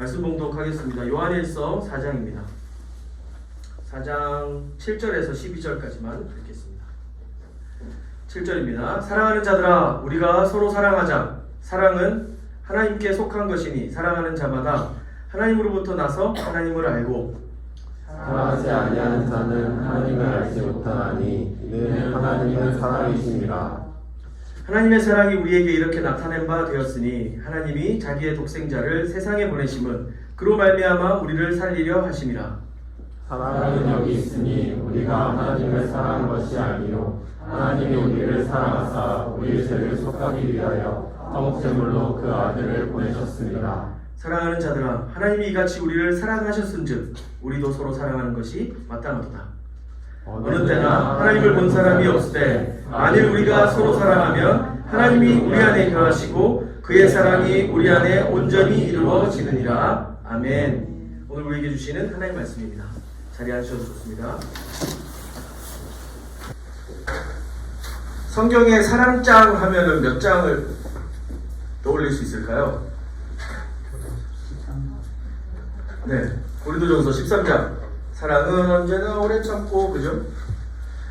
말씀 봉독하겠습니다. 요한일서 4장입니다. 4장 7절에서 12절까지만 읽겠습니다. 7절입니다. 사랑하는 자들아, 우리가 서로 사랑하자. 사랑은 하나님께 속한 것이니 사랑하는 자마다 하나님으로부터 나서 하나님을 알고 사랑하지 아니하는 자는 하나님을 알지 못하나니 이는 하나님은 사랑이심이라. 하나님의 사랑이 우리에게 이렇게 나타낸 바 되었으니 하나님이 자기의 독생자를 세상에 보내심은 그로 말미암아 우리를 살리려 하심이라. 사랑은 여기 있으니 우리가 하나님을 사랑한 것이 아니요 하나님이 우리를 사랑하사 우리 죄를 속하기 위하여 화목제물로 그 아들을 보내셨습니다. 사랑하는 자들아, 하나님이 이같이 우리를 사랑하셨은즉 우리도 서로 사랑하는 것이 마땅하도다. 어느 때나 하나님을 본 사람이 없을 때 만일 우리가 서로 사랑하면 하나님이 우리 안에 거하시고 그의 사랑이 우리 안에 온전히 이루어지느니라. 아멘. 오늘 우리에게 주시는 하나님의 말씀입니다. 자리에 앉으셔도 좋습니다. 성경에 사랑장 하면은 몇 장을 떠올릴 수 있을까요? 네, 고린도전서 13장. 사랑은 언제나 오래 참고, 그죠?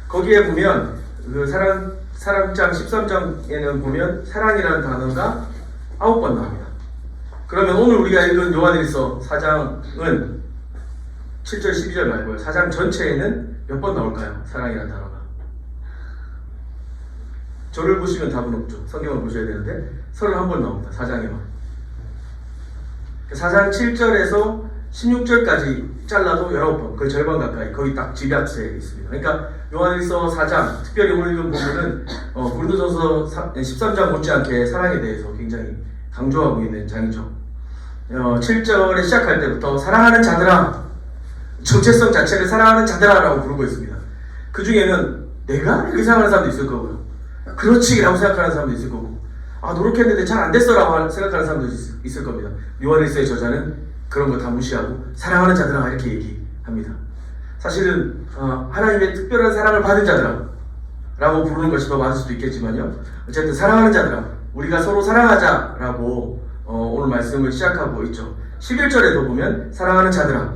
거기에 보면 그 사랑장 13장에는 보면 사랑이라는 단어가 9번 나옵니다. 그러면 오늘 우리가 읽은 요한일서 4장은 7절 12절 말고요. 4장 전체에는 몇 번 나올까요? 사랑이라는 단어가. 저를 보시면 답은 없죠. 성경을 보셔야 되는데 31번 나옵니다. 4장에만. 4장 7절에서 16절까지 잘라도 19번, 거의 절반 가까이, 거의 딱 집약세 있습니다. 그러니까 요한일서 4장, 특별히 오늘 읽은 부분은 고린도전서 13장 못지않게 사랑에 대해서 굉장히 강조하고 있는 장이죠. 7절에 시작할 때부터 사랑하는 자들아, 정체성 자체를 사랑하는 자들아라고 부르고 있습니다. 그 중에는 내가 이렇게 생각하는 사람도 있을 거고요. 그렇지 라고 생각하는 사람도 있을 거고, 아 노력했는데 잘 안 됐어 라고 생각하는 사람도 있을 겁니다. 요한일서의 저자는 그런 거 다 무시하고 사랑하는 자들아 이렇게 얘기합니다. 사실은 하나님의 특별한 사랑을 받은 자들아 라고 부르는 것이 더 맞을 수도 있겠지만요, 어쨌든 사랑하는 자들아, 우리가 서로 사랑하자 라고 오늘 말씀을 시작하고 있죠. 11절에도 보면 사랑하는 자들아,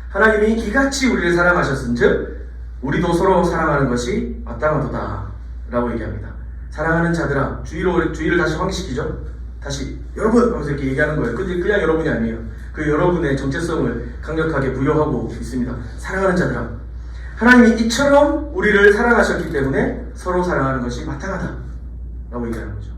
하나님이 이같이 우리를 사랑하셨은즉 우리도 서로 사랑하는 것이 마땅하도다 라고 얘기합니다. 사랑하는 자들아, 주의를 다시 환기시키죠. 다시 여러분 하면서 이렇게 얘기하는 거예요. 근데 그냥 여러분이 아니에요. 그 여러분의 정체성을 강력하게 부여하고 있습니다. 사랑하는 자들아, 하나님이 이처럼 우리를 사랑하셨기 때문에 서로 사랑하는 것이 마땅하다 라고 얘기하는 거죠.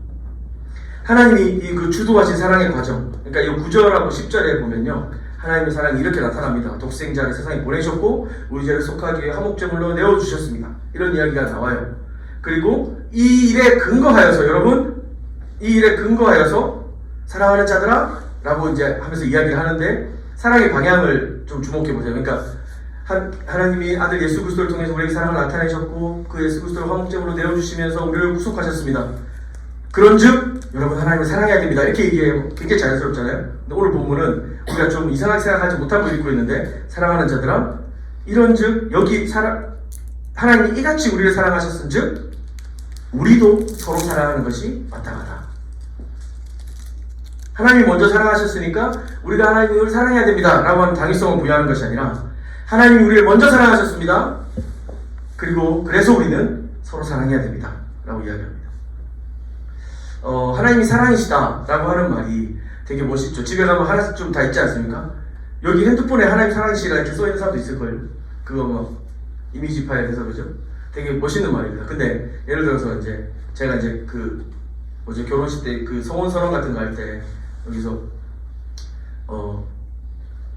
하나님이 그 주도하신 사랑의 과정, 그러니까 이 9절하고 10절에 보면요, 하나님의 사랑이 이렇게 나타납니다. 독생자를 세상에 보내셨고 우리 죄를 속하기 위해 화목제물로 내어주셨습니다. 이런 이야기가 나와요. 그리고 이 일에 근거하여서, 여러분, 이 일에 근거하여서 사랑하는 자들아 라고 이제 하면서 이야기를 하는데, 사랑의 방향을 좀 주목해 보세요. 그러니까 하나님이 아들 예수 그리스도를 통해서 우리에게 사랑을 나타내셨고 그 예수 그리스도를 화목제물로 내어주시면서 우리를 구속하셨습니다. 그런즉 여러분 하나님을 사랑해야 됩니다. 이렇게 얘기해요. 굉장히 자연스럽잖아요. 근데 오늘 본문은 우리가 좀 이상하게 생각하지 못하고 읽고 있는데, 사랑하는 자들아, 이런즉 여기 하나님이 이같이 우리를 사랑하셨은즉 우리도 서로 사랑하는 것이 마땅하다. 하나님이 먼저 사랑하셨으니까 우리가 하나님을 사랑해야 됩니다 라고 하는 당위성을 부여하는 것이 아니라, 하나님이 우리를 먼저 사랑하셨습니다. 그리고 그래서 우리는 서로 사랑해야 됩니다 라고 이야기합니다. 하나님이 사랑이시다 라고 하는 말이 되게 멋있죠. 집에 가면 하나씩 좀 다 있지 않습니까? 여기 핸드폰에 하나님 사랑이시다 이렇게 써있는 사람도 있을걸요. 그거 뭐 이미지 파일 해서, 그죠? 되게 멋있는 말입니다. 근데 예를 들어서 이제 제가 이제 결혼식 때 그 성혼선언 같은 거 할 때 여기서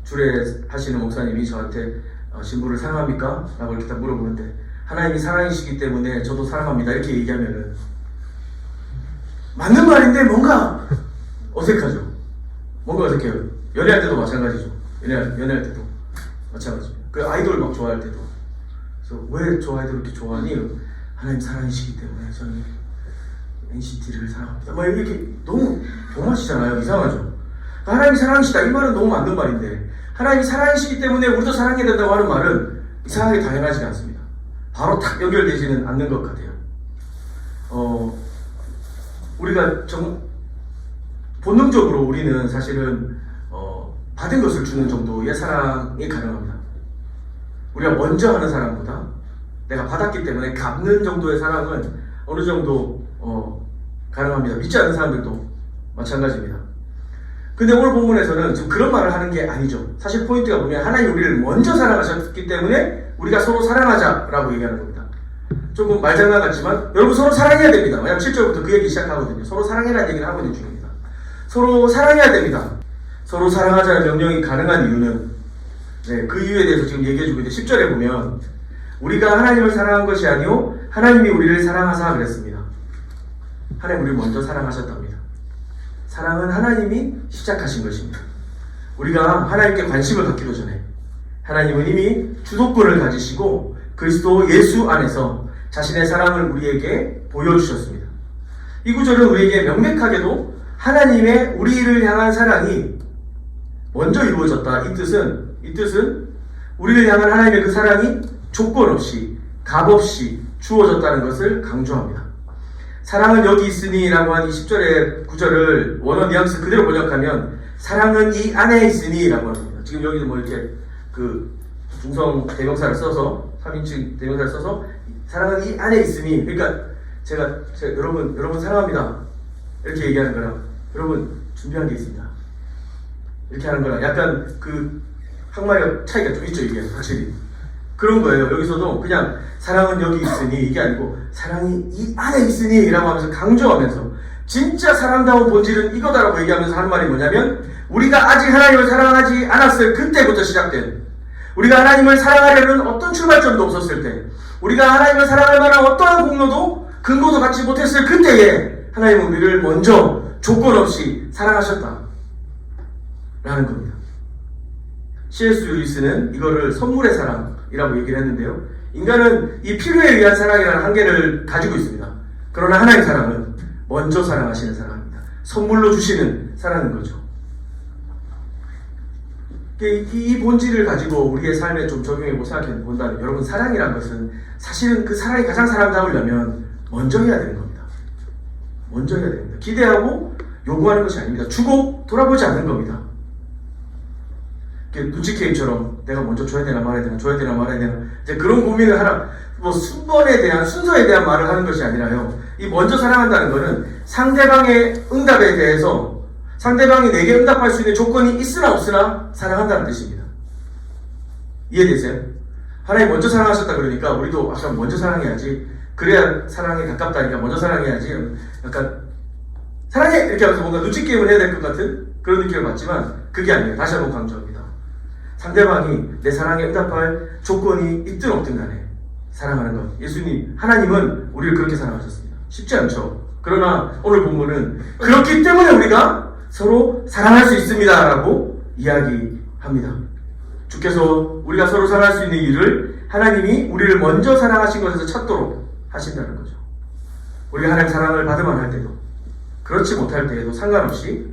주례 하시는 목사님이 저한테 신부를 사랑합니까? 라고 이렇게 딱 물어보는데, 하나님이 사랑이시기 때문에 저도 사랑합니다 이렇게 얘기하면은 맞는 말인데 뭔가 어색하죠. 뭔가 어색해요. 연애할 때도 마찬가지죠. 연애할 때도 마찬가지입니다. 그 아이돌 막 좋아할 때도, 그래서 왜 저 아이돌 이렇게 좋아하니? 하나님 사랑이시기 때문에 저는 NCT를 사랑합니다. 막 이렇게 너무 동화시잖아요. 이상하죠. 하나님이 사랑이시다 이 말은 너무 맞는 말인데, 하나님이 사랑이시기 때문에 우리도 사랑해야 된다고 하는 말은 이상하게 당연하지가 않습니다. 바로 탁 연결되지는 않는 것 같아요. 우리가 본능적으로 우리는 사실은 받은 것을 주는 정도의 사랑이 가능합니다. 우리가 먼저 하는 사랑보다 내가 받았기 때문에 갚는 정도의 사랑은 어느 정도 가능합니다. 믿지 않는 사람들도 마찬가지입니다. 근데 오늘 본문에서는 지금 그런 말을 하는 게 아니죠. 사실 포인트가 뭐냐면 하나님 우리를 먼저 사랑하셨기 때문에 우리가 서로 사랑하자라고 얘기하는 겁니다. 조금 말장난 같지만 여러분 서로 사랑해야 됩니다. 왜냐하면 7절부터 그 얘기 시작하거든요. 서로 사랑해라는 얘기를 하고 있는 중입니다. 서로 사랑해야 됩니다. 서로 사랑하자는 명령이 가능한 이유는 그 이유에 대해서 지금 얘기해주고 있는데 10절에 보면 우리가 하나님을 사랑한 것이 아니요 하나님이 우리를 사랑하사 그랬습니다. 하나님 우리를 먼저 사랑하셨답니다. 사랑은 하나님이 시작하신 것입니다. 우리가 하나님께 관심을 갖기도 전에 하나님은 이미 주도권을 가지시고 그리스도 예수 안에서 자신의 사랑을 우리에게 보여주셨습니다. 이 구절은 우리에게 명백하게도 하나님의 우리를 향한 사랑이 먼저 이루어졌다. 이 뜻은 우리를 향한 하나님의 그 사랑이 조건 없이 값없이 주어졌다는 것을 강조합니다. 사랑은 여기 있으니 라고 한 이 10절의 구절을 원어 뉘앙스 그대로 번역하면 사랑은 이 안에 있으니 라고 합니다. 지금 여기서 뭐 이렇게 그 중성 대명사를 써서 3인칭 대명사를 써서 사랑은 이 안에 있으니 그러니까 제가 여러분 사랑합니다 이렇게 얘기하는 거랑 여러분 준비한 게 있습니다 이렇게 하는 거랑 약간 그 항마력 차이가 좀 있죠. 이게 확실히 그런 거예요. 여기서도 그냥 사랑은 여기 있으니 이게 아니고 사랑이 이 안에 있으니 라고 하면서 강조하면서 진짜 사랑다운 본질은 이거다라고 얘기하면서 하는 말이 뭐냐면 우리가 아직 하나님을 사랑하지 않았을 그때부터 시작된 우리가 하나님을 사랑하려는 어떤 출발점도 없었을 때 우리가 하나님을 사랑할 만한 어떠한 공로도 근거도 갖지 못했을 그때에 하나님은 우리를 먼저 조건 없이 사랑하셨다 라는 겁니다. C.S. 루이스는 이거를 선물의 사랑이라고 얘기를 했는데요. 인간은 이 필요에 의한 사랑이라는 한계를 가지고 있습니다. 그러나 하나님의 사랑은 먼저 사랑하시는 사랑입니다. 선물로 주시는 사랑인 거죠. 이 본질을 가지고 우리의 삶에 좀 적용해보고 생각해 본다면 여러분 사랑이란 것은 사실은 그 사랑이 가장 사랑다우려면 먼저 해야 되는 겁니다. 먼저 해야 됩니다. 기대하고 요구하는 것이 아닙니다. 주고 돌아보지 않는 겁니다. 눈치 게임처럼 내가 먼저 줘야 되나 말아야 되나 이제 그런 고민을 하라. 뭐 순번에 대한 순서에 대한 말을 하는 것이 아니라요. 이 먼저 사랑한다는 것은 상대방의 응답에 대해서 상대방이 내게 응답할 수 있는 조건이 있으나 없으나 사랑한다는 뜻입니다. 이해되세요? 하나님 먼저 사랑하셨다 그러니까 우리도 아까 먼저 사랑해야지 그래야 사랑에 가깝다니까 먼저 사랑해야지 약간 사랑해! 이렇게 하면서 뭔가 눈치 게임을 해야 될 것 같은 그런 느낌을 받지만 그게 아니에요. 다시 한번 강조합니다. 상대방이 내 사랑에 응답할 조건이 있든 없든 간에 사랑하는 것. 예수님, 하나님은 우리를 그렇게 사랑하셨습니다. 쉽지 않죠. 그러나 오늘 본문은 그렇기 때문에 우리가 서로 사랑할 수 있습니다 라고 이야기합니다. 주께서 우리가 서로 사랑할 수 있는 이유를 하나님이 우리를 먼저 사랑하신 것에서 찾도록 하신다는 거죠. 우리가 하나님 사랑을 받으면 할 때도 그렇지 못할 때에도 상관없이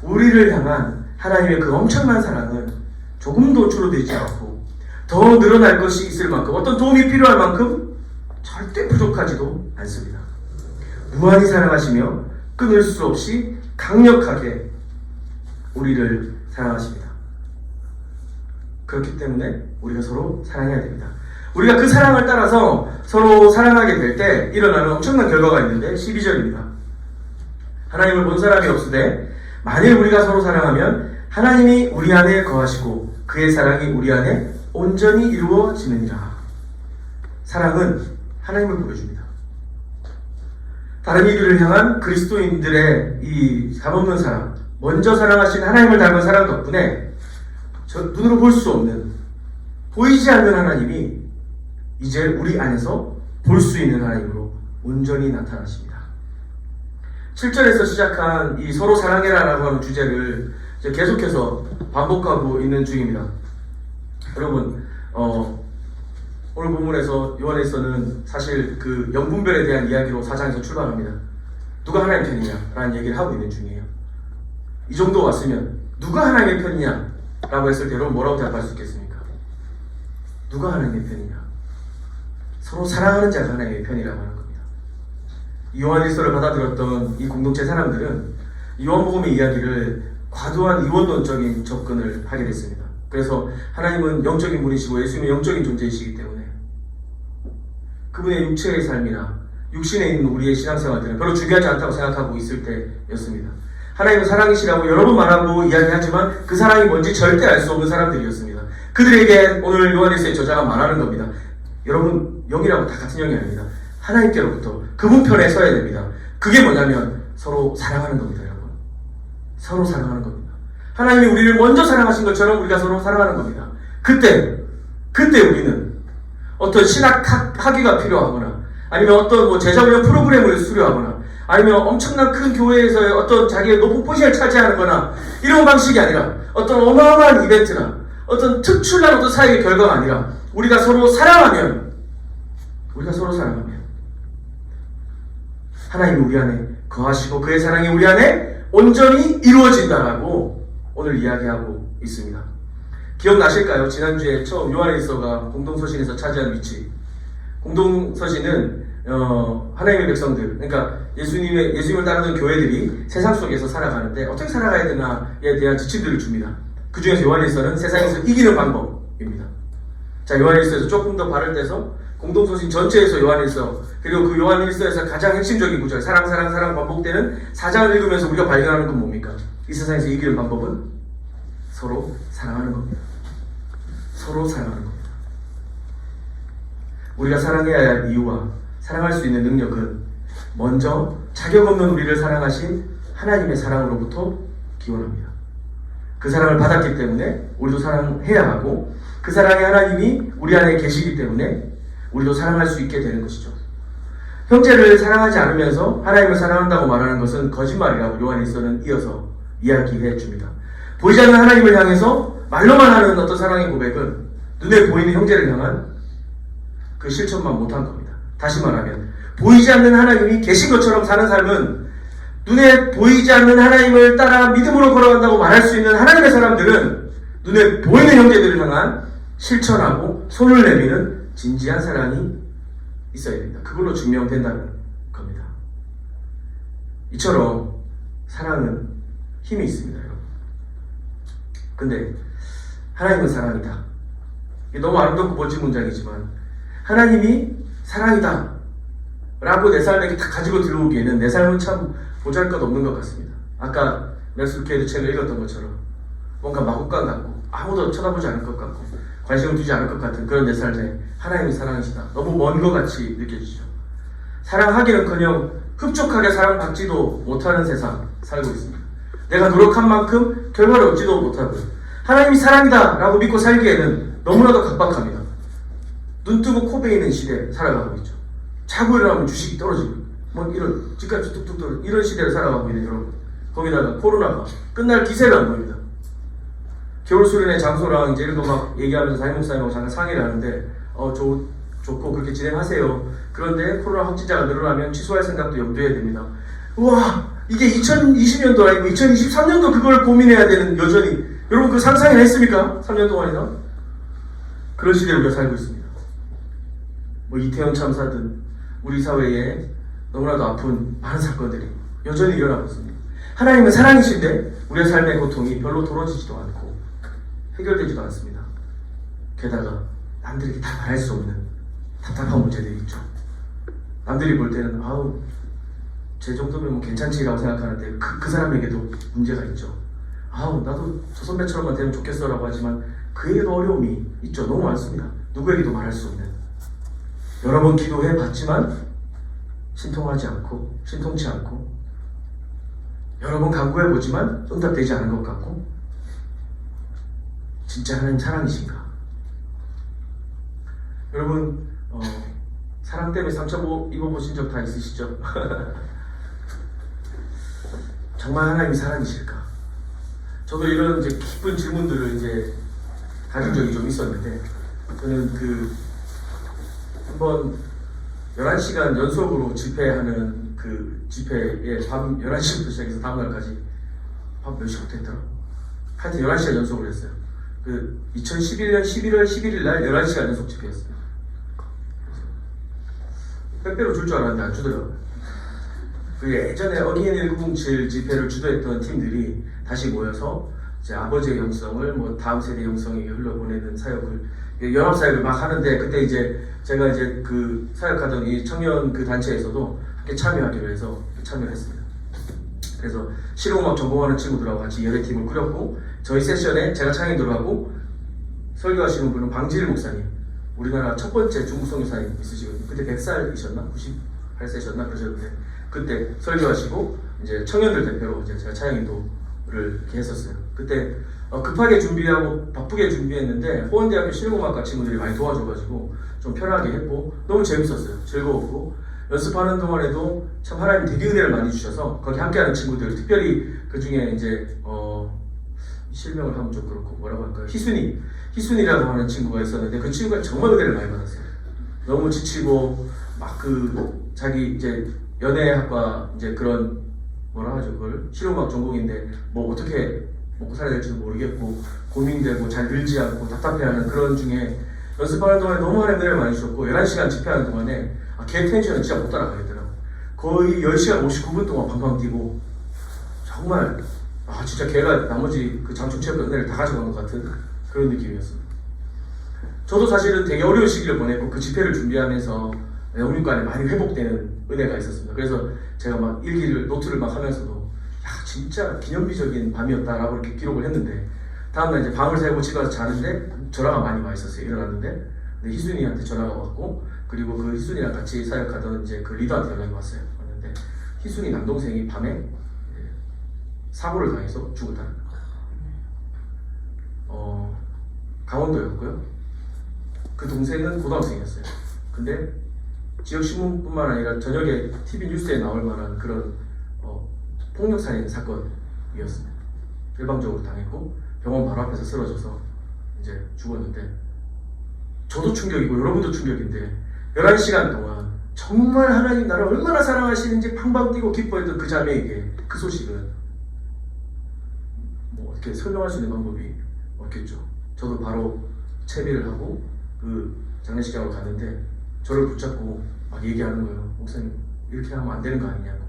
우리를 향한 하나님의 그 엄청난 사랑은 조금도 줄어들지 않고 더 늘어날 것이 있을 만큼 어떤 도움이 필요할 만큼 절대 부족하지도 않습니다. 무한히 사랑하시며 끊을 수 없이 강력하게 우리를 사랑하십니다. 그렇기 때문에 우리가 서로 사랑해야 됩니다. 우리가 그 사랑을 따라서 서로 사랑하게 될 때 일어나는 엄청난 결과가 있는데 12절입니다. 하나님을 본 사람이 없으되 만일 우리가 서로 사랑하면 하나님이 우리 안에 거하시고 그의 사랑이 우리 안에 온전히 이루어지느니라. 사랑은 하나님을 보여줍니다. 다른 이들을 향한 그리스도인들의 이 값없는 사랑, 먼저 사랑하신 하나님을 닮은 사랑 덕분에 눈으로 볼 수 없는 보이지 않는 하나님이 이제 우리 안에서 볼 수 있는 하나님으로 온전히 나타나십니다. 7절에서 시작한 이 서로 사랑해라라고 하는 주제를 계속해서 반복하고 있는 중입니다. 여러분, 오늘 본문에서 요한에서는 사실 그 영분별에 대한 이야기로 4장에서 출발합니다. 누가 하나님 편이냐? 라는 얘기를 하고 있는 중이에요. 이 정도 왔으면 누가 하나님의 편이냐? 라고 했을 때 여러분 뭐라고 대답할 수 있겠습니까? 누가 하나님의 편이냐? 서로 사랑하는 자가 하나님의 편이라고 하는 겁니다. 요한일서를 받아들였던 이 공동체 사람들은 요한복음의 이야기를 과도한 이원론적인 접근을 하게 됐습니다. 그래서 하나님은 영적인 분이시고 예수님은 영적인 존재이시기 때문에 그분의 육체의 삶이나 육신에 있는 우리의 신앙생활들은 별로 중요하지 않다고 생각하고 있을 때였습니다. 하나님은 사랑이시라고 여러 번 말하고 이야기하지만 그 사랑이 뭔지 절대 알 수 없는 사람들이었습니다. 그들에게 오늘 요한일서의 저자가 말하는 겁니다. 여러분, 영이라고 다 같은 영이 아닙니다. 하나님께로부터 그분 편에 서야 됩니다. 그게 뭐냐면 서로 사랑하는 겁니다, 여러분. 서로 사랑하는 겁니다. 하나님이 우리를 먼저 사랑하신 것처럼 우리가 서로 사랑하는 겁니다. 그때 우리는 어떤 신학 학위가 필요하거나 아니면 어떤 제자훈련 프로그램을 수료하거나 아니면 엄청난 큰 교회에서 어떤 자기의 높은 포지션을 차지하는 거나 이런 방식이 아니라 어떤 어마어마한 이벤트나 어떤 특출난 어떤 사역의 결과가 아니라 우리가 서로 사랑하면 하나님이 우리 안에 거하시고 그의 사랑이 우리 안에 온전히 이루어진다라고 오늘 이야기하고 있습니다. 기억나실까요? 지난주에 처음 요한일서가 공동서신에서 차지한 위치. 공동서신은 하나님의 백성들, 그러니까 예수님을 따르는 교회들이 세상 속에서 살아가는데 어떻게 살아가야 되나에 대한 지침들을 줍니다. 그 중에서 요한일서는 세상에서 이기는 방법입니다. 자, 요한일서에서 조금 더 발을 떼서 공동서신 전체에서 요한일서, 그리고 그 요한일서에서 가장 핵심적인 구절, 사랑 반복되는 4장을 읽으면서 우리가 발견하는 건 뭡니까? 이 세상에서 이기는 방법은 서로 사랑하는 겁니다. 서로 사랑하는 겁니다. 우리가 사랑해야 할 이유와 사랑할 수 있는 능력은 먼저 자격 없는 우리를 사랑하신 하나님의 사랑으로부터 기원합니다. 그 사랑을 받았기 때문에 우리도 사랑해야 하고 그 사랑의 하나님이 우리 안에 계시기 때문에 우리도 사랑할 수 있게 되는 것이죠. 형제를 사랑하지 않으면서 하나님을 사랑한다고 말하는 것은 거짓말이라고 요한일서는 이어서 이야기해 줍니다. 보이지 않는 하나님을 향해서 말로만 하는 어떤 사랑의 고백은 눈에 보이는 형제를 향한 그 실천만 못한 겁니다. 다시 말하면 보이지 않는 하나님이 계신 것처럼 사는 삶은 눈에 보이지 않는 하나님을 따라 믿음으로 걸어간다고 말할 수 있는 하나님의 사람들은 눈에 보이는 형제들을 향한 실천하고 손을 내미는 진지한 사랑이 있어야 됩니다. 그걸로 증명된다는 겁니다. 이처럼 사랑은 힘이 있습니다, 여러분. 근데 하나님은 사랑이다. 이게 너무 아름답고 멋진 문장이지만 하나님이 사랑이다 라고 내 삶에 다 가지고 들어오기에는 내 삶은 참 보잘것없는 것 같습니다. 아까 맥스케이드 책을 읽었던 것처럼 뭔가 마구간 같고 아무도 쳐다보지 않을 것 같고 관심을 두지 않을 것 같은 그런 내 삶에 하나님이 사랑이시다. 너무 먼 것 같이 느껴지죠. 사랑하기는커녕 흡족하게 사랑받지도 못하는 세상 살고 있습니다. 내가 노력한 만큼 결과를 얻지도 못하고요. 하나님이 사랑이다 라고 믿고 살기에는 너무나도 각박합니다. 눈 뜨고 코 베이는 시대에 살아가고 있죠. 자고 일어나면 주식이 떨어지고 이런 집값이 뚝뚝 떨어지고 이런 시대를 살아가고 있는 여러분, 거기다가 코로나가 끝날 기세가 안 보입니다. 겨울 수련회 장소랑 이제 이런 거 막 얘기하면서 사회목사님하고 잠깐 상의를 하는데 좋고 그렇게 진행하세요. 그런데 코로나 확진자가 늘어나면 취소할 생각도 염두에 듭니다. 우와, 이게 2020년도 아니고 2023년도 그걸 고민해야 되는, 여전히 여러분 그 상상이나 했습니까? 3년 동안이나? 그런 시대에 우리가 살고 있습니다. 이태원 참사든 우리 사회에 너무나도 아픈 많은 사건들이 여전히 일어나고 있습니다. 하나님은 사랑이신데 우리의 삶의 고통이 별로 덜어지지도 않고 해결되지도 않습니다. 게다가 남들에게 다 말할 수 없는 답답한 문제들이 있죠. 남들이 볼 때는 제 정도면 괜찮지라고 생각하는데 그 사람에게도 문제가 있죠. 나도 저 선배처럼만 되면 좋겠어 라고 하지만 그에게도 어려움이 있죠. 너무 많습니다. 누구에게도 말할 수 없는. 여러 번 기도해 봤지만 신통치 않고 여러 번 간구해 보지만 응답되지 않은 것 같고, 진짜 하나님 사랑이신가? 여러분 사랑 때문에 상처 입어보신 적 다 있으시죠? 정말 하나님이 사랑이실까? 저도 이런 이제 깊은 질문들을 이제 가진 적이 좀 있었는데, 저는 한번 11시간 연속으로 집회하는 그 집회에 밤 11시부터 시작해서 다음날까지 밤 몇 시부터 했더라? 하여튼 11시간 연속으로 했어요. 2011년 11월 11일 날 11시간 연속 집회였어요. 빼빼로 줄 줄 알았는데 안 주더라고요. 그 예전에 어기인 1907 집회를 주도했던 팀들이 다시 모여서 이제 아버지의 영성을 뭐 다음 세대 영성에게 흘러보내는 사역을 연합 사역을 막 하는데, 그때 이제 제가 이제 그 사역하던 이 청년 그 단체에서도 함께 참여하기로 해서 참여를 했습니다. 그래서 실용음악 전공하는 친구들하고 같이 예배팀을 꾸렸고, 저희 세션에 제가 창의도를 하고 설교하시는 분은 방지일 목사님, 우리나라 첫 번째 중국 선교사님 있으시거든요. 그때 100살이셨나? 98세셨나? 그러셨는데 그때 설교하시고 이제 청년들 대표로 이제 제가 찬양인도를 이렇게 했었어요. 그때 급하게 준비하고 바쁘게 준비했는데 호원대학교 실용음악과 친구들이 많이 도와줘가지고 좀 편하게 했고 너무 재밌었어요. 즐거웠고 연습하는 동안에도 참 하나님 되게 은혜를 많이 주셔서 거기 함께하는 친구들, 특별히 그 중에 이제 실명을 하면 좀 그렇고 뭐라고 할까요? 희순이라고 하는 친구가 있었는데 그 친구가 정말 은혜를 많이 받았어요. 너무 지치고 막 그 자기 이제 연예학과 이제 그런 뭐라 하죠, 그걸 실용음악 전공인데 뭐 어떻게 먹고 살아야 될지도 모르겠고 고민되고 잘 늘지 않고 답답해하는 그런 중에 연습하는 동안에 너무 하나님 은혜를 많이 주셨고 11시간 집회하는 동안에 걔 텐션은 진짜 못 따라가겠더라고. 거의 10시간 59분 동안 방방 뛰고 정말 진짜 걔가 나머지 그 장충체육과 은혜를 다 가져간 것 같은 그런 느낌이었습니다. 저도 사실은 되게 어려운 시기를 보냈고 그 집회를 준비하면서 영육간에 많이 회복되는 은혜가 있었습니다. 그래서 제가 막 일기를 노트를 막 하면서도 진짜 기념비적인 밤이었다라고 이렇게 기록을 했는데 다음날 이제 밤을 새고 집에 가서 자는데 전화가 많이 와 있었어요. 일어났는데 희순이한테 전화가 왔고, 그리고 그 희순이랑 같이 사역하던 이제 그 리더한테 연락이 왔어요. 왔는데 희순이 남동생이 밤에 사고를 당해서 죽었다는 거예요. 강원도였고요. 그 동생은 고등학생이었어요. 근데 지역 신문뿐만 아니라 저녁에 TV 뉴스에 나올 만한 그런 폭력살인 사건이었습니다. 일방적으로 당했고 병원 바로 앞에서 쓰러져서 이제 죽었는데 저도 충격이고 여러분도 충격인데 11시간 동안 정말 하나님 나를 얼마나 사랑하시는지 팡팡 뛰고 기뻐했던 그 자매에게 그 소식은 뭐 어떻게 설명할 수 있는 방법이 없겠죠. 저도 바로 채비를 하고 그 장례식장으로 갔는데 저를 붙잡고 막 얘기하는 거예요. 목사님 이렇게 하면 안 되는 거 아니냐고.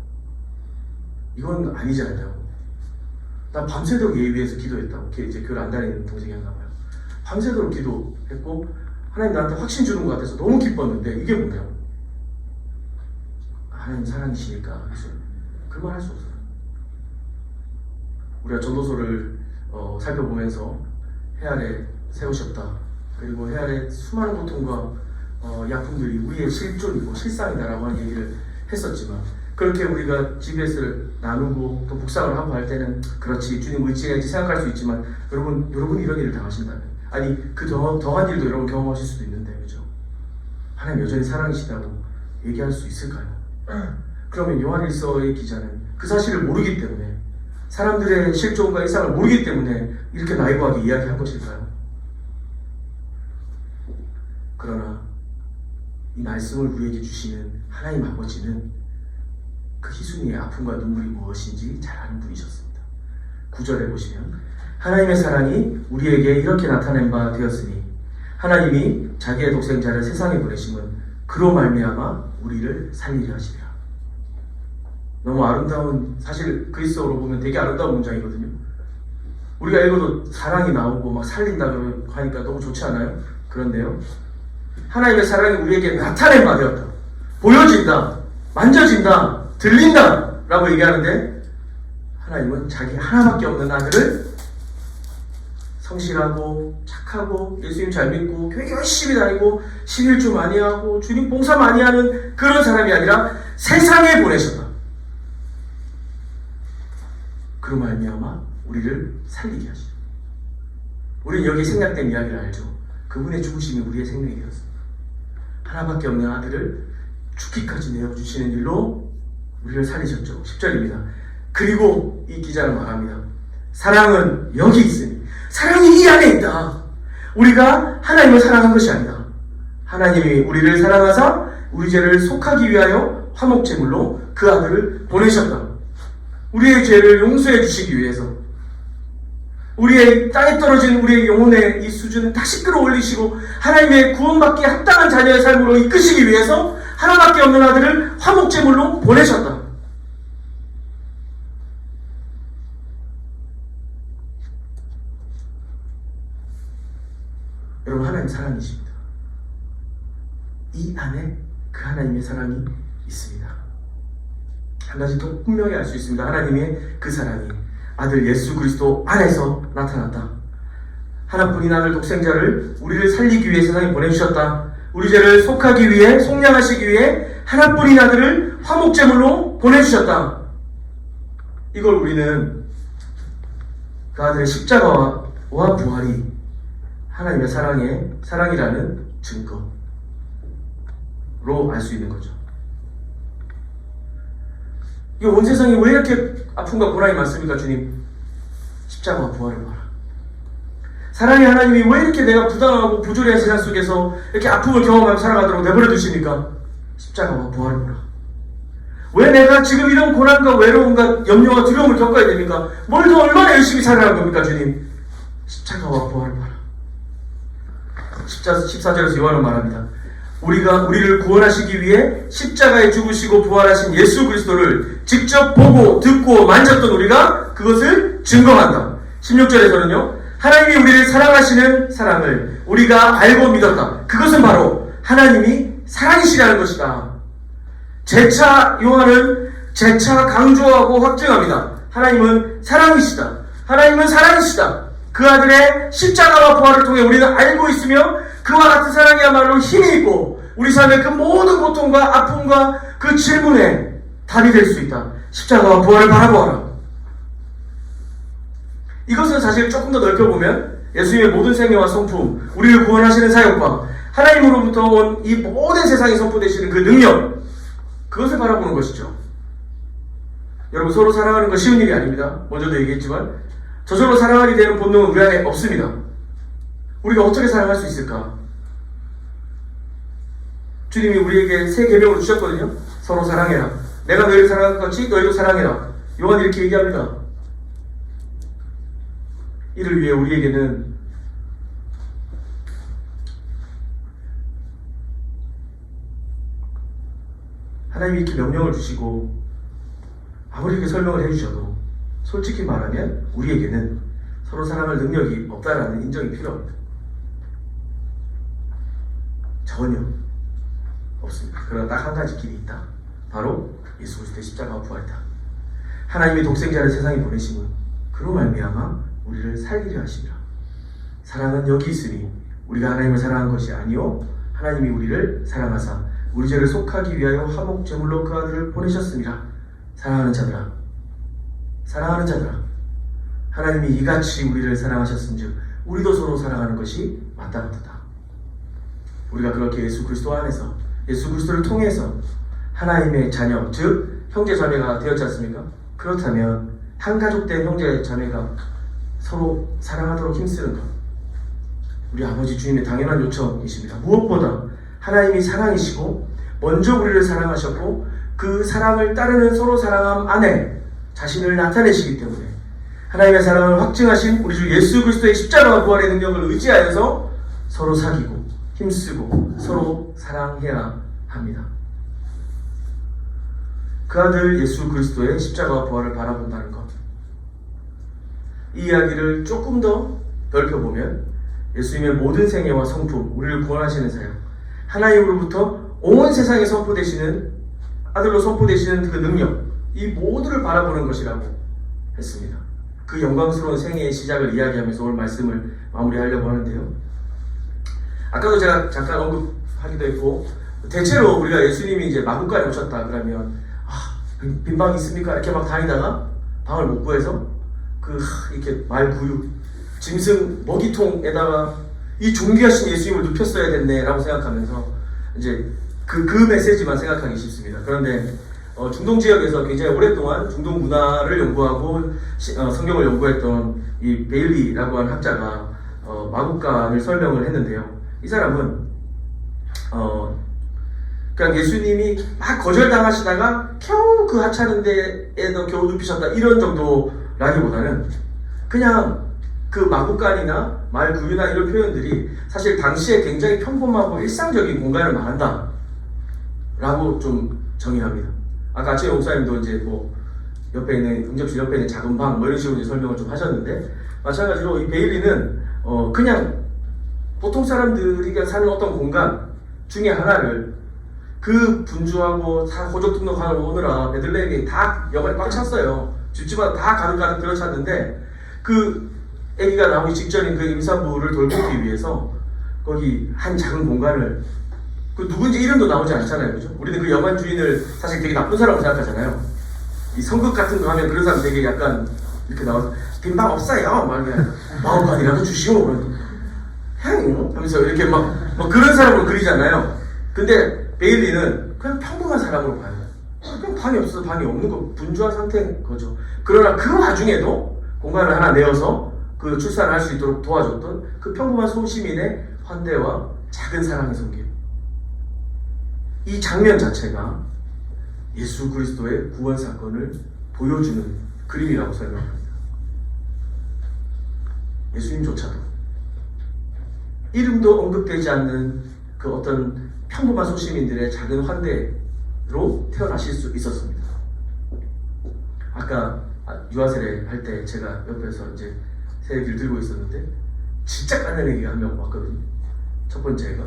이건 아니잖아요. 나 밤새도록 얘 위해서 기도했다고. 걔 이제 교회 안 다니는 동생이었나 봐요. 밤새도록 기도했고 하나님 나한테 확신 주는 것 같아서 너무 기뻤는데 이게 뭐냐고. 하나님 사랑이시니까. 그래서 그 말 할 수 없어요. 우리가 전도서를 살펴보면서 해 아래 세우셨다. 그리고 해 아래 수많은 고통과 약품들이 우리의 실존이고 실상이다라고 하는 얘기를 했었지만, 그렇게 우리가 GBS를 나누고 또 묵상을 하고 할 때는 그렇지 주님 의지해야지 생각할 수 있지만 여러분 이런 일을 당하신다면, 아니 그 더한 일도 여러분 경험하실 수도 있는데, 그죠? 하나님 여전히 사랑이시다고 얘기할 수 있을까요? 그러면 요한일서의 기자는 그 사실을 모르기 때문에, 사람들의 실존과 일상을 모르기 때문에 이렇게 나이브하게 이야기한 것일까요? 그러나 이 말씀을 우리에게 주시는 하나님 아버지는 그 희순이의 아픔과 눈물이 무엇인지 잘 아는 분이셨습니다. 9절에 보시면 하나님의 사랑이 우리에게 이렇게 나타낸 바 되었으니 하나님이 자기의 독생자를 세상에 보내심은 그로 말미암아 우리를 살리려 하시리라. 너무 아름다운, 사실 그리스어로 보면 되게 아름다운 문장이거든요. 우리가 읽어도 사랑이 나오고 막 살린다 하니까 너무 좋지 않아요? 그런데요, 하나님의 사랑이 우리에게 나타낸 바 되었다, 보여진다, 만져진다, 들린다 라고 얘기하는데, 하나님은 자기 하나밖에 없는 아들을 성실하고 착하고 예수님 잘 믿고 교회 열심히 다니고 11주 많이 하고 주님 봉사 많이 하는 그런 사람이 아니라 세상에 보내셨다. 그로 말미암아 우리를 살리게 하시죠. 우리는 여기 생략된 이야기를 알죠. 그분의 죽으심이 우리의 생명이 되었습니다. 하나밖에 없는 아들을 죽기까지 내어주시는 일로 우리를 살리셨죠. 10절입니다. 그리고 이 기자는 말합니다. 사랑은 여기 있으니, 사랑이 이 안에 있다. 우리가 하나님을 사랑한 것이 아니다. 하나님이 우리를 사랑하사 우리 죄를 속하기 위하여 화목제물로 그 아들을 보내셨다. 우리의 죄를 용서해 주시기 위해서, 우리의 땅에 떨어진 우리의 영혼의 이 수준을 다시 끌어올리시고 하나님의 구원받기에 합당한 자녀의 삶으로 이끄시기 위해서 하나밖에 없는 아들을 화목제물로 보내셨다. 여러분, 하나님 사랑이십니다. 이 안에 그 하나님의 사랑이 있습니다. 한 가지 더 분명히 알 수 있습니다. 하나님의 그 사랑이 아들 예수 그리스도 안에서 나타났다. 하나뿐인 아들 독생자를 우리를 살리기 위해 세상에 보내주셨다. 우리 죄를 속하기 위해, 속량하시기 위해 하나뿐인 아들을 화목제물로 보내주셨다. 이걸 우리는 그 아들의 십자가와 부활이 하나님의 사랑이라는 증거로 알 수 있는 거죠. 이 온 세상이 왜 이렇게 아픔과 고난이 많습니까, 주님? 십자가와 부활을 봐라. 사랑의 하나님이 왜 이렇게 내가 부당하고 부조리한 세상 속에서 이렇게 아픔을 경험하며 살아가도록 내버려 두십니까? 십자가와 부활을 보라. 왜 내가 지금 이런 고난과 외로움과 염려와 두려움을 겪어야 됩니까? 뭘 더 얼마나 열심히 살아가는 겁니까, 주님? 십자가와 부활을 봐라. 14절에서 요한은 말합니다. 우리를 구원하시기 위해 십자가에 죽으시고 부활하신 예수 그리스도를 직접 보고 듣고 만졌던 우리가 그것을 증거한다. 16절에서는요. 하나님이 우리를 사랑하시는 사랑을 우리가 알고 믿었다. 그것은 바로 하나님이 사랑이시라는 것이다. 요한은 재차 강조하고 확증합니다. 하나님은 사랑이시다. 하나님은 사랑이시다. 그 아들의 십자가와 부활을 통해 우리는 알고 있으며 그와 같은 사랑이야말로 힘이 있고 우리 삶의 그 모든 고통과 아픔과 그 질문에 답이 될 수 있다. 십자가와 부활을 바라보아라. 이것은 사실 조금 더 넓혀보면 예수님의 모든 생애와 성품, 우리를 구원하시는 사역과 하나님으로부터 온 이 모든 세상에 선포되시는 그 능력, 그것을 바라보는 것이죠. 여러분, 서로 사랑하는 건 쉬운 일이 아닙니다. 먼저도 얘기했지만 저절로 사랑하게 되는 본능은 우리 안에 없습니다. 우리가 어떻게 사랑할 수 있을까? 주님이 우리에게 새 계명을 주셨거든요. 서로 사랑해라. 내가 너희를 사랑한 것 같이 너희도 사랑해라. 요한이 이렇게 얘기합니다. 이를 위해 우리에게는 하나님이 이렇게 명령을 주시고 아무리 이렇게 설명을 해주셔도 솔직히 말하면 우리에게는 서로 사랑할 능력이 없다라는 인정이 필요합니다. 전혀 없습니다. 그러나 딱 한 가지 길이 있다. 바로 예수 그리스도의 십자가와 부활이다. 하나님이 독생자를 세상에 보내심은 그로 말미암아 우리를 살리려 하심이라. 사랑은 여기 있으니 우리가 하나님을 사랑한 것이 아니요 하나님이 우리를 사랑하사 우리 죄를 속하기 위하여 화목 제물로 그 아들을 보내셨습니다. 사랑하는 자들아, 하나님이 이같이 우리를 사랑하셨은즉 우리도 서로 사랑하는 것이 마땅하다. 우리가 그렇게 예수 그리스도 안에서 예수 그리스도를 통해서 하나님의 자녀, 즉 형제 자매가 되었지 않습니까? 그렇다면 한 가족된 형제 자매가 서로 사랑하도록 힘쓰는 것, 우리 아버지 주님의 당연한 요청이십니다. 무엇보다 하나님이 사랑이시고 먼저 우리를 사랑하셨고 그 사랑을 따르는 서로 사랑함 안에 자신을 나타내시기 때문에 하나님의 사랑을 확증하신 우리 주 예수 그리스도의 십자가와 부활의 능력을 의지하여서 서로 사귀고 힘쓰고 서로 사랑해야 합니다. 그 아들 예수 그리스도의 십자가와 부활을 바라본다는 것, 이 이야기를 조금 더 넓혀보면 예수님의 모든 생애와 성품, 우리를 구원하시는 사역, 하나님으로부터 온 세상에 선포되시는 아들로 선포되시는 그 능력, 이 모두를 바라보는 것이라고 했습니다. 그 영광스러운 생애의 시작을 이야기하면서 오늘 말씀을 마무리하려고 하는데요. 아까도 제가 잠깐 언급하기도 했고, 대체로 우리가 예수님이 이제 마구간에 오셨다 그러면 빈 방 있습니까? 이렇게 막 다니다가 방을 못 구해서 이렇게 말구유, 짐승 먹이통에다가 이 존귀하신 예수님을 눕혔어야 됐네 라고 생각하면서 이제 그 메시지만 생각하기 쉽습니다. 그런데 중동 지역에서 굉장히 오랫동안 중동 문화를 연구하고 성경을 연구했던 이 베일리라고 하는 학자가 마국간을 설명을 했는데요. 이 사람은 그냥 예수님이 막 거절당하시다가 겨우 그 하찮은데에도 겨우 눕히셨다 이런 정도라기보다는 그냥 그 마국간이나 말구유나 이런 표현들이 사실 당시에 굉장히 평범하고 일상적인 공간을 말한다 라고 좀 정의합니다. 아까 아침에 목사님도 이제 뭐 옆에 있는 응접실 옆에 있는 작은 방 뭐 이런 식으로 이제 설명을 좀 하셨는데, 마찬가지로 이 베일리는 그냥 보통 사람들이 사는 어떤 공간 중에 하나를 그 분주하고 다 호적 등록하러 오느라 베들레헴이 다 여관이 꽉 찼어요. 집집마다 다 가득가득 들어찼는데 그 아기가 나오기 직전인 그 임산부를 돌보기 위해서 거기 한 작은 공간을 그 누군지 이름도 나오지 않잖아요. 그죠? 우리는 그 여관 주인을 사실 되게 나쁜 사람으로 생각하잖아요. 이 성극 같은 거 하면 그런 사람 되게 약간 이렇게 나와서 빈방 없어요. 막 이렇게 마음관이라도 주시오. 향 하면서 이렇게 막 그런 사람으로 그리잖아요. 근데 베일리는 그냥 평범한 사람으로 봐요. 그냥 방이 없어서 방이 없는 거 분주한 상태인 거죠. 그러나 그 와중에도 공간을 하나 내어서 그 출산을 할 수 있도록 도와줬던 그 평범한 소시민의 환대와 작은 사랑의 손길. 이 장면 자체가 예수 그리스도의 구원 사건을 보여주는 그림이라고 설명합니다. 예수님조차도 이름도 언급되지 않는 그 어떤 평범한 소시민들의 작은 환대로 태어나실 수 있었습니다. 아까 유아세례 할 때 제가 옆에서 이제 세례기를 들고 있었는데 진짜 깐난 애기가 한 명 왔거든요. 첫 번째가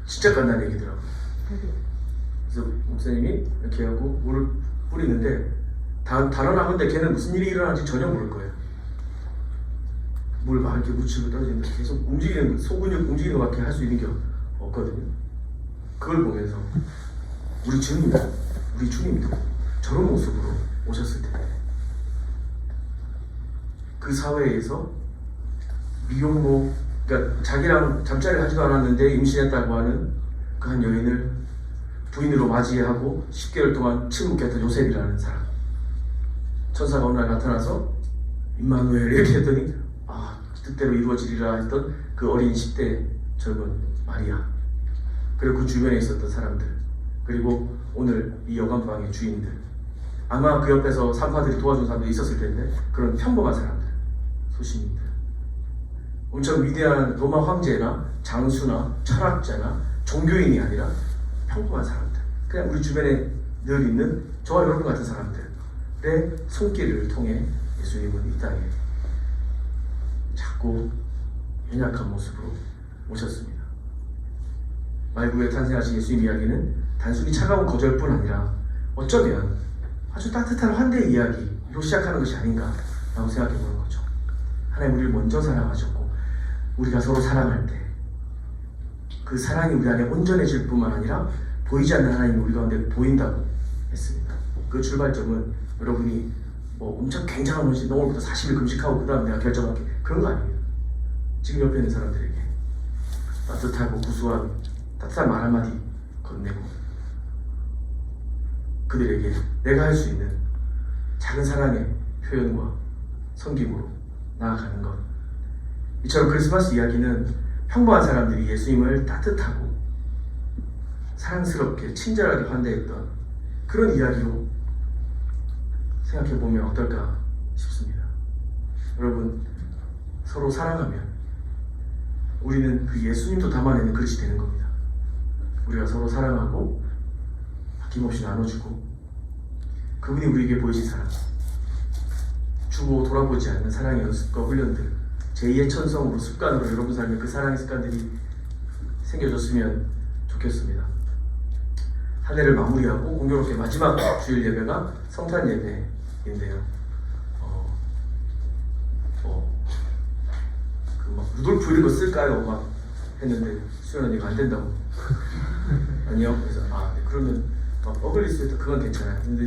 진짜 깐난 애기더라고요. 그래서 목사님이 이렇게 하고 물을 뿌리는데 단어 나는데 걔는 무슨 일이 일어나는지 전혀 모를 거예요. 물 막 이렇게 묻히고 떨어지는데 계속 움직이는 소근육 움직이는 것밖에 할 수 있는 게 없거든요. 그걸 보면서 우리 주님도 저런 모습으로 오셨을 때 그 사회에서 미혼모, 그러니까 자기랑 잠자리를 하지도 않았는데 임신했다고 하는 그 한 여인을 부인으로 맞이하고 10개월 동안 침묵했던 요셉이라는 사람. 천사가 어느 날 나타나서 임마누엘 이렇게 했더니 뜻대로 이루어지리라 했던 그 어린 10대 젊은 마리아, 그리고 그 주변에 있었던 사람들, 그리고 오늘 이 여관방의 주인들, 아마 그 옆에서 산파들이 도와준 사람들이 있었을 텐데 그런 평범한 사람들, 소시민들, 엄청 위대한 로마 황제나 장수나 철학자나 종교인이 아니라 평범한 사람들, 그냥 우리 주변에 늘 있는 저와 여러분 같은 사람들의 손길을 통해 예수님은 이 땅에 작고 연약한 모습으로 오셨습니다. 말구에 탄생하신 예수님 이야기는 단순히 차가운 거절뿐 아니라 어쩌면 아주 따뜻한 환대 이야기로 시작하는 것이 아닌가라고 생각해 보는 거죠. 하나님 우리를 먼저 사랑하셨고 우리가 서로 사랑할 때 그 사랑이 우리 안에 온전해질 뿐만 아니라 보이지 않는 하나님이 우리 가운데 보인다고 했습니다. 그 출발점은 여러분이 엄청 굉장한 것이 오늘부터 40일 금식하고 그 다음 내가 결정할게 그런 거 아닙니다. 지금 옆에 있는 사람들에게 따뜻하고 구수한 따뜻한 말 한마디 건네고 그들에게 내가 할 수 있는 작은 사랑의 표현과 섬김으로 나아가는 것. 이처럼 크리스마스 이야기는 평범한 사람들이 예수님을 따뜻하고 사랑스럽게 친절하게 환대했던 그런 이야기로 생각해보면 어떨까 싶습니다. 여러분, 서로 사랑하면 우리는 그 예수님도 담아내는 그릇이 되는 겁니다. 우리가 서로 사랑하고 아낌없이 나눠주고 그분이 우리에게 보이신 사랑, 주고 돌아보지 않는 사랑의 연습과 훈련들, 제2의 천성으로 습관으로 여러분 삶에 그 사랑의 습관들이 생겨졌으면 좋겠습니다. 한 해를 마무리하고 공교롭게 마지막 주일 예배가 성탄 예배인데요. 루돌프 이런 거 쓸까요? 막 했는데 수연 언니가 안 된다고. 아니요. 그래서 네, 그러면 어글리 스웨터 그건 괜찮아요. 근데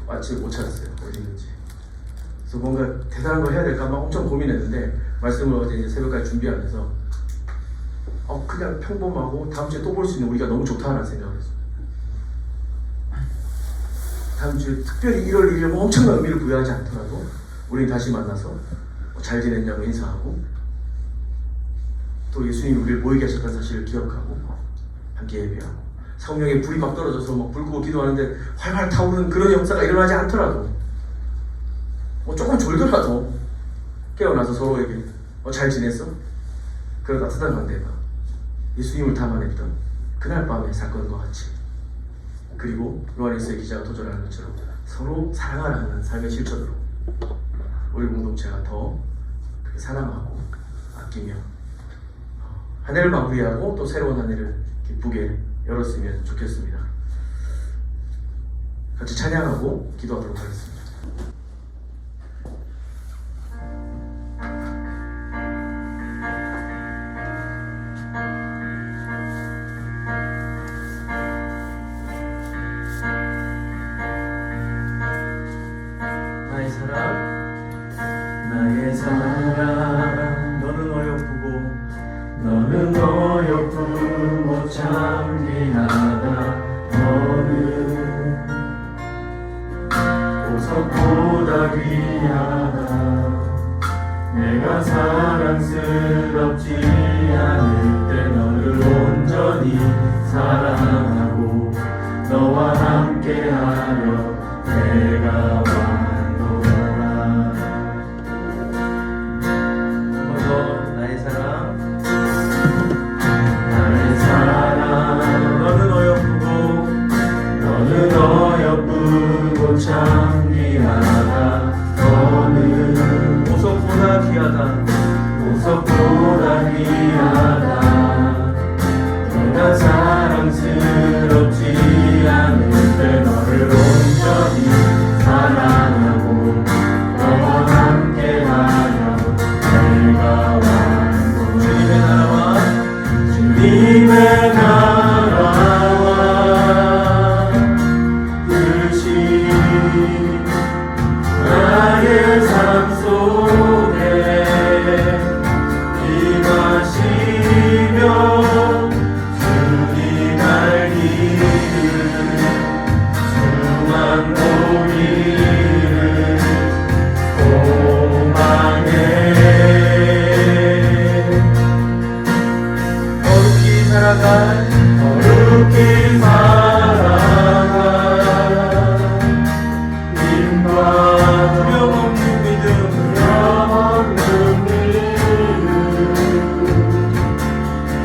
마침 못 찾았어요. 어디 있는지. 그래서 뭔가 대단한 걸 해야 될까 막 엄청 고민했는데 말씀을 어제 이제 새벽까지 준비하면서 그냥 평범하고 다음 주에 또 볼 수 있는 우리가 너무 좋다라는 생각을 했어요. 다음 주에 특별히 1월 1일 엄청난 의미를 부여하지 않더라도 우리 다시 만나서 잘 지냈냐고 인사하고 또 예수님이 우리를 모이게 하셨다는 사실을 기억하고 함께 예배하고 성령의 불이 막 떨어져서 막 불 끄고 기도하는데 활활 타오르는 그런 역사가 일어나지 않더라도 조금 졸더라도 깨어나서 서로에게 잘 지냈어? 그런 따뜻한 관대가 예수님을 담아냈던 그날 밤의 사건과 같이, 그리고 요한일서의 기자가 도전하는 것처럼 서로 사랑하라는 삶의 실천으로 우리 공동체가 더 사랑하고 아끼며 한 해를 마무리하고 또 새로운 한 해를 기쁘게 열었으면 좋겠습니다. 같이 찬양하고 기도하도록 하겠습니다. 나의 사랑, 나의 사랑, 너는 어여쁘고 참 귀하다. 너는 보석보다 귀하다. 내가 사랑스럽지 않을 때 너를 온전히 사랑하고 너와 함께하려 내가 왔노라. 한 번 더. 나의 사랑, 나의 사랑, 너는 어여쁘고 참 귀하다. 너는 보석보다 귀하다. 보석보다 귀하다. 내가 사랑스럽지 않을 때 너를 온전히 사랑하고 너와 함께하여 내가 왔고. 주님의 나라와 주님의 나라와 뜻이 나의 삶 속에 임하시며 주님 알기를 수만 보기를 소망해. 거룩히 살아갈 님과 두려움없는 믿음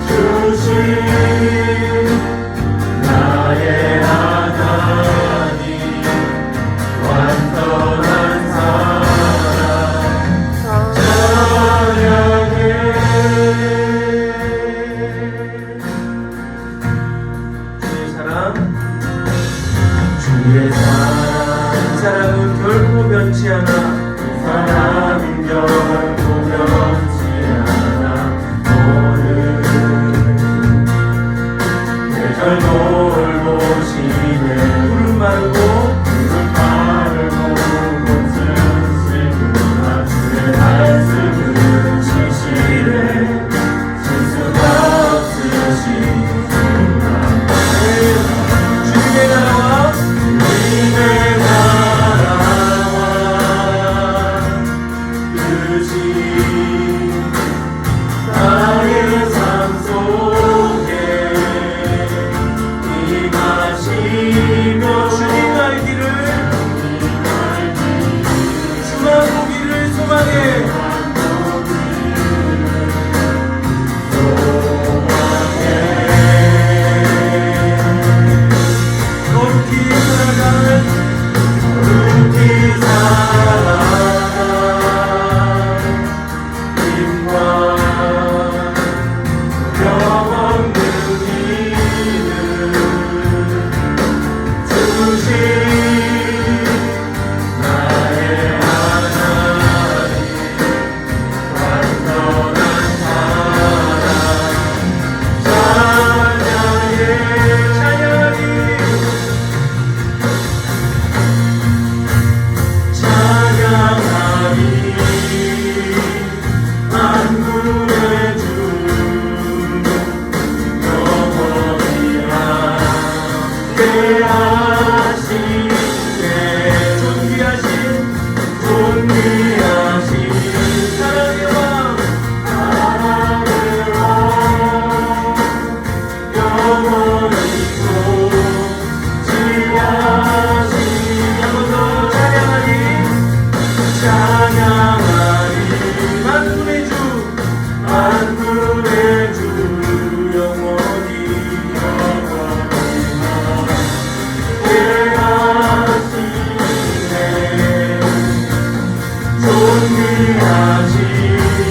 주신 나의 하나님 완전한 사랑 찬양해. 주의 사랑, 이 사랑은 결코 변치 않아. 이 사랑은 결코 변치 않아. 너는 계절 돌보시네. 푸른 마르고 꽃을 실구나. 주의 말씀을 지시네. 실수가 없으신 주님의 나라와 주님의 나라와 뜻이 나의 삶 속에 임하시며 주님 알기를 주만 보기를 소망해. 존귀하신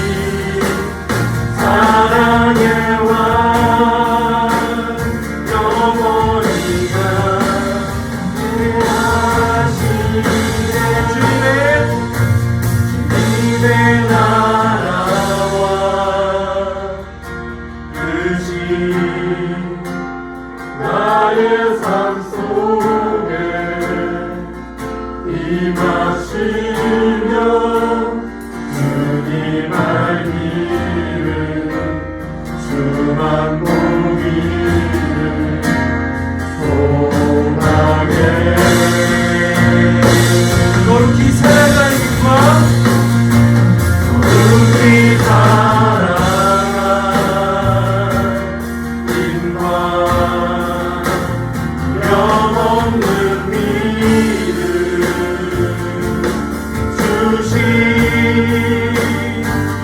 주신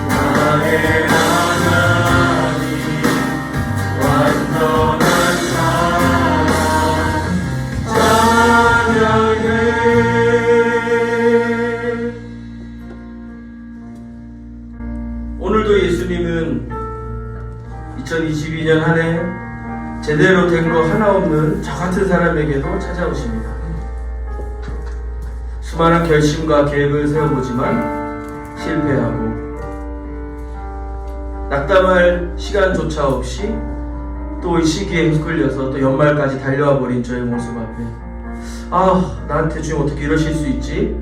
나의 하나님 완전한 사랑 찬양해. 오늘도 예수님은 2022년 한 해 제대로 된 거 하나 없는 저 같은 사람에게도 찾아오십니다. 수많은 결심과 계획을 세워보지만 실패하고 낙담할 시간조차 없이 또 이 시기에 이끌려서 또 연말까지 달려와 버린 저의 모습 앞에 나한테 주님 어떻게 이러실 수 있지?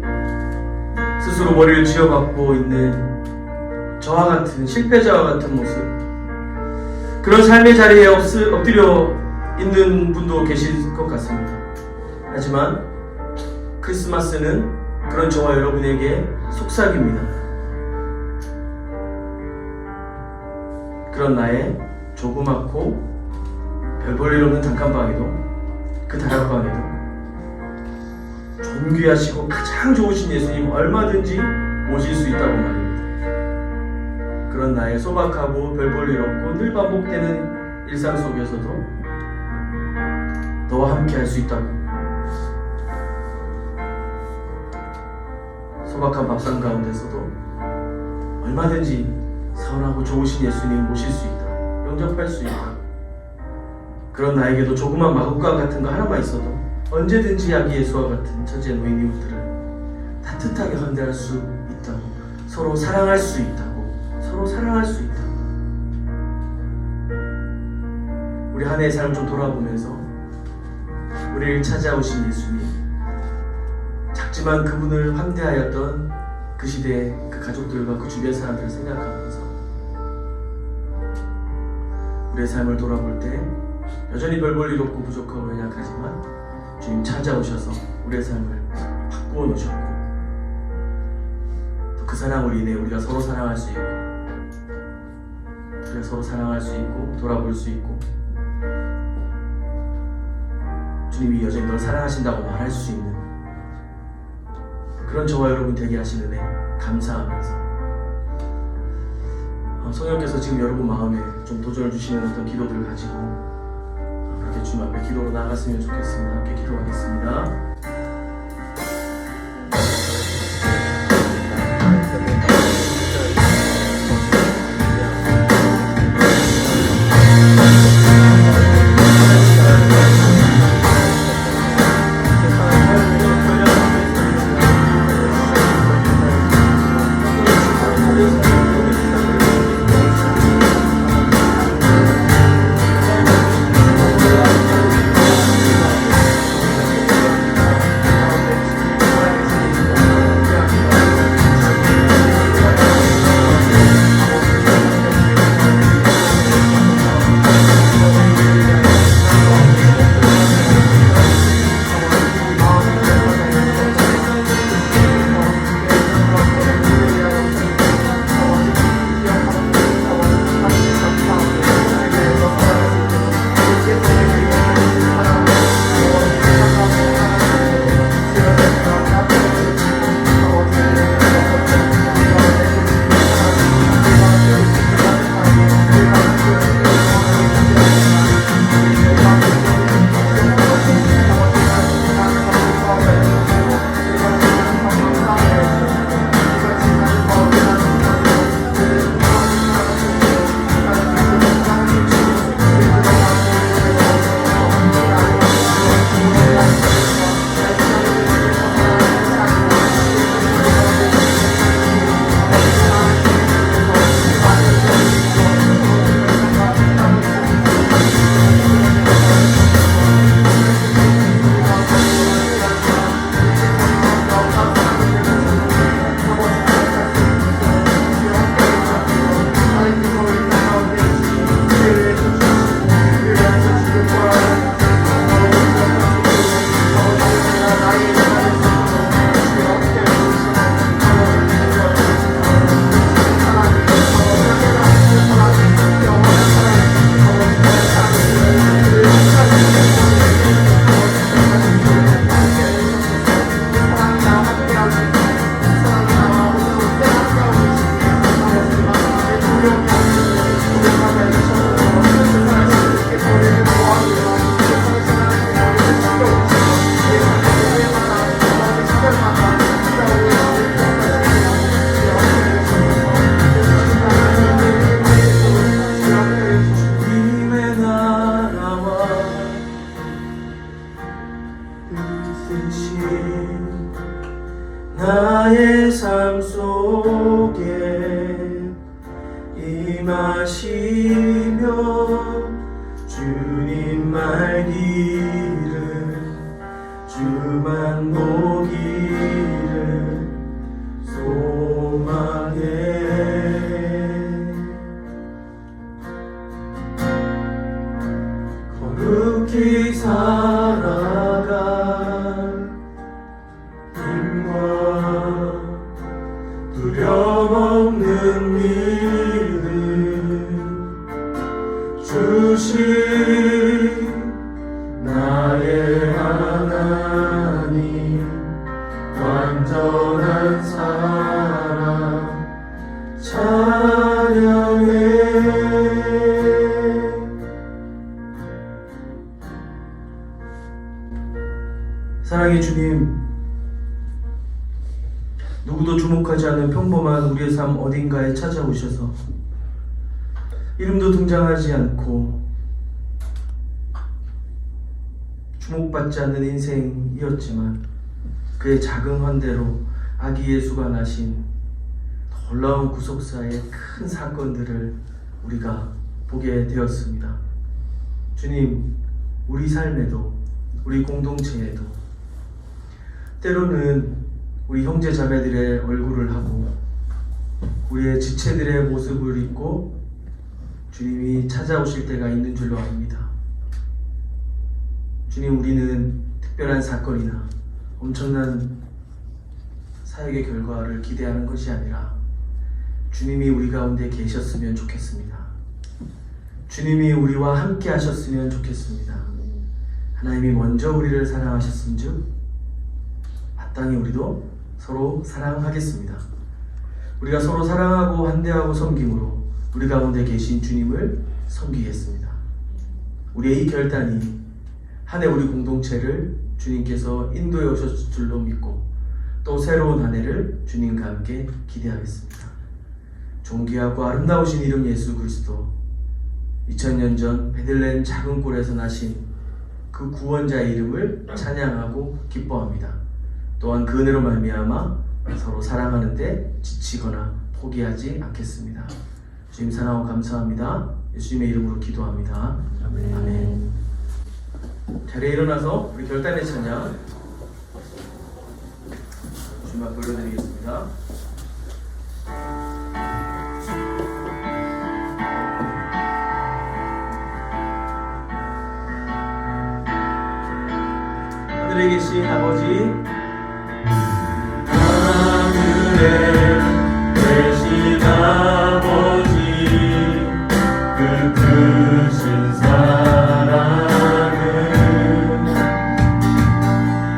스스로 머리를 쥐어박고 있는 저와 같은 실패자와 같은 모습, 그런 삶의 자리에 엎드려 있는 분도 계실 것 같습니다. 하지만 크리스마스는 그런 저와 여러분에게 속삭입니다. 그런 나의 조그맣고 별 볼 일 없는 단칸방에도, 그 다락방에도 존귀하시고 가장 좋으신 예수님 얼마든지 모실 수 있다고 말입니다. 그런 나의 소박하고 별 볼 일 없고 늘 반복되는 일상 속에서도 너와 함께 할 수 있다고, 소박한 밥상 가운데서도 얼마든지 선하고 좋으신 예수님 모실 수 있다, 영접할 수 있다. 그런 나에게도 조그만 마구간 같은 거 하나만 있어도 언제든지 아기 예수와 같은 처지에 놓인 이웃들을 따뜻하게 환대할 수 있다고, 서로 사랑할 수 있다고, 서로 사랑할 수 있다고. 우리 한 해의 삶을 좀 돌아보면서 우리를 찾아오신 예수님, 작지만 그분을 환대하였던 그 시대의 그 가족들과 그 주변 사람들을 생각하면서 우리의 삶을 돌아볼 때 여전히 별 볼 일 없고 부족하고 연약하지만 주님 찾아오셔서 우리의 삶을 바꾸어 놓으셨고, 또 그 사랑으로 인해 우리가 서로 사랑할 수 있고, 우리가 서로 사랑할 수 있고 돌아볼 수 있고, 주님이 여전히 널 사랑하신다고 말할 수 있는 그런 저와 여러분 되게 하시는 애 감사하면서, 성령께서 지금 여러분 마음에 좀 도전을 주시는 어떤 기도들을 가지고 그렇게 주님 앞에 기도로 나아갔으면 좋겠습니다. 함께 기도하겠습니다. 삶 속에 임하시며 주님 말기를 주만 보기를 소망해. 거룩히 살아갈 힘과 두려움없는 믿음 주신 나의 하나님 완전한 사랑 찬양해. 사랑의 주님, 누구도 주목하지 않는 평범한 우리의 삶 어딘가에 찾아오셔서 이름도 등장하지 않고 주목받지 않는 인생이었지만 그의 작은 헌대로 아기 예수가 나신 놀라운 구속사의 큰 사건들을 우리가 보게 되었습니다. 주님, 우리 삶에도 우리 공동체에도 때로는 우리 형제 자매들의 얼굴을 하고 우리의 지체들의 모습을 입고 주님이 찾아오실 때가 있는 줄로 압니다. 주님, 우리는 특별한 사건이나 엄청난 사역의 결과를 기대하는 것이 아니라 주님이 우리 가운데 계셨으면 좋겠습니다. 주님이 우리와 함께 하셨으면 좋겠습니다. 하나님이 먼저 우리를 사랑하셨은즉 마땅히 우리도 서로 사랑하겠습니다. 우리가 서로 사랑하고 환대하고 섬김으로 우리 가운데 계신 주님을 섬기겠습니다. 우리의 이 결단이 한 해 우리 공동체를 주님께서 인도해 오셨을 줄로 믿고 또 새로운 한 해를 주님과 함께 기대하겠습니다. 존귀하고 아름다우신 이름 예수 그리스도, 2000년 전 베들레헴 작은 굴에서 나신 그 구원자의 이름을 찬양하고 기뻐합니다. 또한 그 은혜로 말미암아 서로 사랑하는데 지치거나 포기하지 않겠습니다. 주님 사랑하고 감사합니다. 예수님의 이름으로 기도합니다. 아멘. 자리에 일어나서 우리 결단의 찬양 주님 앞에 올려드리겠습니다. 하늘에 계신 아버지, 하늘에 계신 아버지, 그 크신 사랑은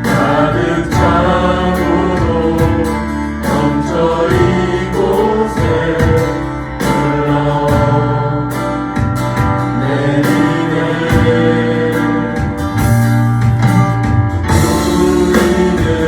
가득 차고 넘쳐 이곳에 흘러내리네. 우리는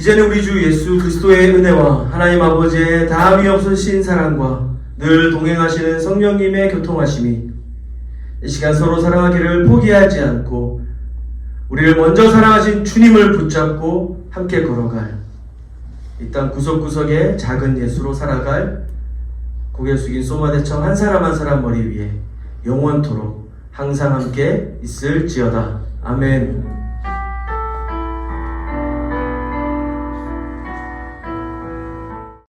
이제는 우리 주 예수 그리스도의 은혜와 하나님 아버지의 다함이 없으신 사랑과 늘 동행하시는 성령님의 교통하심이 이 시간 서로 사랑하기를 포기하지 않고 우리를 먼저 사랑하신 주님을 붙잡고 함께 걸어갈 이 땅 구석구석의 작은 예수로 살아갈 고개 숙인 소마대청 한 사람 한 사람 머리 위에 영원토록 항상 함께 있을지어다. 아멘.